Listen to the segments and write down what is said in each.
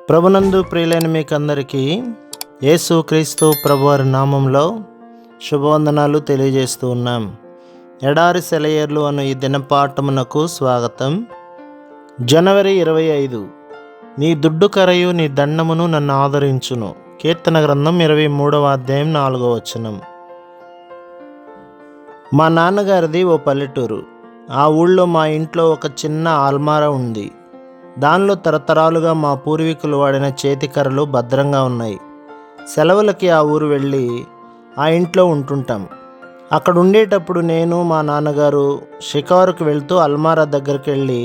ప్రభునందు ప్రియులైన మీకందరికీ యేసు క్రీస్తు ప్రభువారి నామంలో శుభవందనాలు తెలియజేస్తూ ఉన్నాం. ఎడారి సెలయేర్లు అను ఈ దినపాఠమునకు స్వాగతం. జనవరి 25. నీ దుడ్డు కరయు నీ దండమును నన్ను ఆదరించును. కీర్తన గ్రంథం 23వ అధ్యాయం 4వ వచనం. మా నాన్నగారిది ఓ పల్లెటూరు. ఆ ఊళ్ళో మా ఇంట్లో ఒక చిన్న ఆల్మారా ఉంది. దానిలో తరతరాలుగా మా పూర్వీకులు వాడిన చేతికర్రలు భద్రంగా ఉన్నాయి. సెలవులకి ఆ ఊరు వెళ్ళి ఆ ఇంట్లో ఉంటుంటాం. అక్కడ ఉండేటప్పుడు నేను మా నాన్నగారు షికారుకు వెళ్తూ అల్మారా దగ్గరికి వెళ్ళి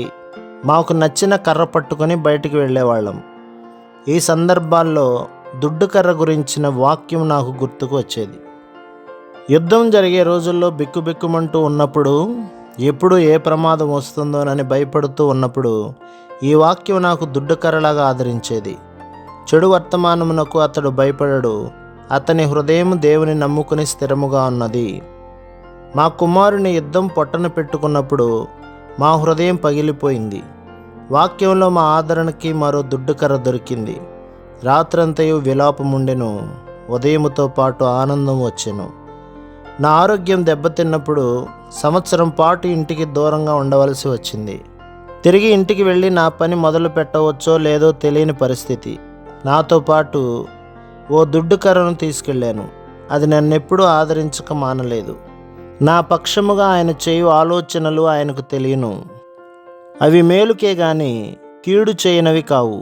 మాకు నచ్చిన కర్ర పట్టుకొని బయటికి వెళ్ళేవాళ్ళం. ఈ సందర్భాల్లో దుడ్డు కర్ర గురించిన వాక్యం నాకు గుర్తుకు వచ్చేది. యుద్ధం జరిగే రోజుల్లో బిక్కుబిక్కుమంటూ ఉన్నప్పుడు, ఎప్పుడు ఏ ప్రమాదం వస్తుందోనని భయపడుతూ ఉన్నప్పుడు ఈ వాక్యం నాకు దుడ్డు కర్రలాగా ఆదరించేది. చెడు వర్తమానమునకు అతడు భయపడడు, అతని హృదయం దేవుని నమ్ముకుని స్థిరముగా ఉన్నది. మా కుమారుని యుద్ధం పొట్టన పెట్టుకున్నప్పుడు మా హృదయం పగిలిపోయింది. వాక్యంలో మా ఆదరణకి మరో దుడ్డు కర్ర దొరికింది. రాత్రంతయు విలాపముండెను, ఉదయముతో పాటు ఆనందం వచ్చెను. నా ఆరోగ్యం దెబ్బతిన్నప్పుడు సంవత్సరం పాటు ఇంటికి దూరంగా ఉండవలసి వచ్చింది. తిరిగి ఇంటికి వెళ్ళి నా పని మొదలు పెట్టవచ్చో లేదో తెలియని పరిస్థితి. నాతో పాటు ఓ దుడ్డు కర్రను తీసుకెళ్ళాను. అది నన్నెప్పుడూ ఆదరించక మానలేదు. నా పక్షముగా ఆయన చేయు ఆలోచనలు ఆయనకు తెలియను. అవి మేలుకే గాని కీడు చేయనవి కావు.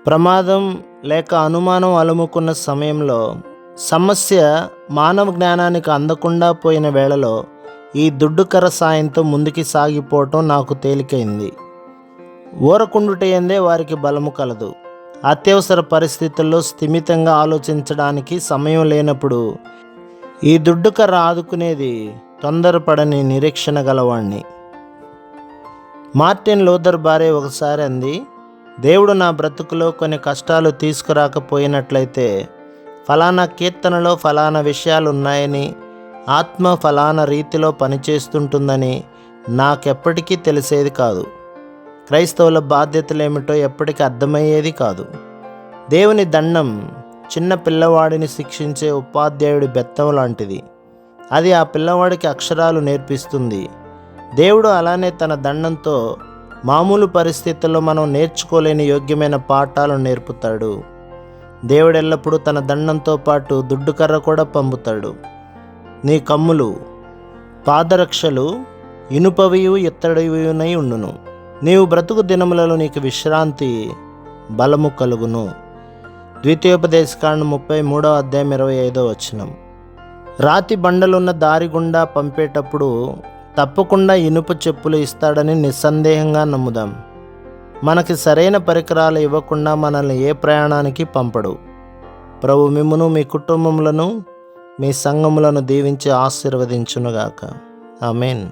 ప్రమాదం లేక అనుమానం అలుముకున్న సమయంలో, సమస్య మానవ జ్ఞానానికి అందకుండా పోయిన వేళలో ఈ దుడ్డు కర్ర సాయంతో ముందుకి సాగిపోవటం నాకు తేలికైంది. ఊరకుండుటయందే వారికి బలము కలదు. అత్యవసర పరిస్థితుల్లో స్థిమితంగా ఆలోచించడానికి సమయం లేనప్పుడు ఈ దుడ్డు కర్ర ఆదుకునేది తొందరపడని నిరీక్షణ గలవాణ్ణి. మార్టిన్ లూథర్ భార్య ఒకసారి అంది, దేవుడు నా బ్రతుకులో కొన్ని కష్టాలు తీసుకురాకపోయినట్లయితే ఫలానా కీర్తనలో ఫలానా విషయాలు ఉన్నాయని, ఆత్మ ఫలానా రీతిలో పనిచేస్తుంటుందని నాకెప్పటికీ తెలిసేది కాదు. క్రైస్తవుల బాధ్యతలేమిటో ఎప్పటికీ అర్థమయ్యేది కాదు. దేవుని దండం చిన్న పిల్లవాడిని శిక్షించే ఉపాధ్యాయుడి బెత్తం లాంటిది. అది ఆ పిల్లవాడికి అక్షరాలు నేర్పిస్తుంది. దేవుడు అలానే తన దండంతో మామూలు పరిస్థితుల్లో మనం నేర్చుకోలేని యోగ్యమైన పాఠాలను నేర్పుతాడు. దేవుడు ఎల్లప్పుడూ తన దండంతో పాటు దుడ్డు కర్ర కూడా పంపుతాడు. నీ కమ్ములు పాదరక్షలు ఇనుపవియు ఇత్తడివియునై ఉండును. నీవు బ్రతుకు దినములలో నీకు విశ్రాంతి బలము కలుగును. ద్వితీయోపదేశకాండం 33వ అధ్యాయం 25వ వచనం. రాతి బండలున్న దారి గుండా పంపేటప్పుడు తప్పకుండా ఇనుప చెప్పులు ఇస్తాడని నిస్సందేహంగా నమ్ముదాం. మనకి సరైన పరికరాలు ఇవ్వకుండా మనల్ని ఏ ప్రయాణానికి పంపడు. ప్రభు మిమ్మును, మీ కుటుంబములను, మీ సంఘములను దీవించి ఆశీర్వదించునుగాక. ఆమేన్.